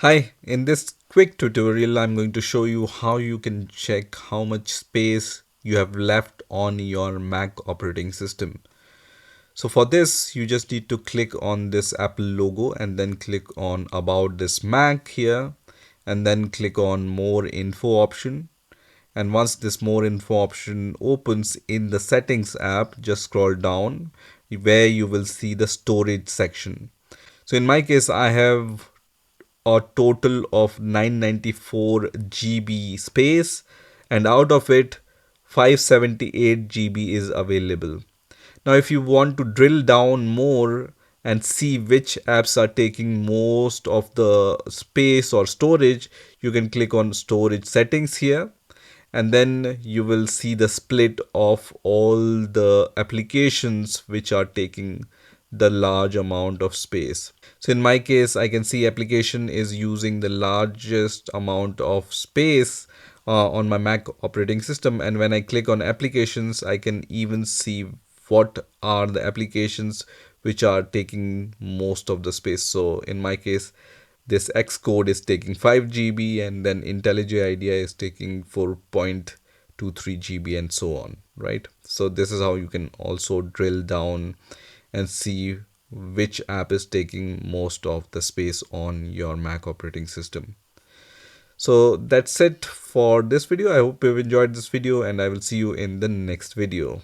Hi, in this quick tutorial, I'm going to show you how you can check how much space you have left on your Mac operating system. So for this, you just need to click on this Apple logo and then click on About this Mac here and then click on More Info option. And once this More Info option opens in the Settings app, just scroll down where you will see the storage section. So in my case, I have a total of 994 GB space, and out of it 578 GB is available. Now if you want to drill down more and see which apps are taking most of the space or storage, you can click on storage settings here, and then you will see the split of all the applications which are taking the large amount of space. So in my case, I can see application is using the largest amount of space on my Mac operating system. And when I click on applications, I can even see what are the applications which are taking most of the space. So in my case, this Xcode is taking 5 GB, and then IntelliJ IDEA is taking 4.23 GB, and so on, right? So this is how you can also drill down and see which app is taking most of the space on your Mac operating system. So that's it for this video. I hope you've enjoyed this video, and I will see you in the next video.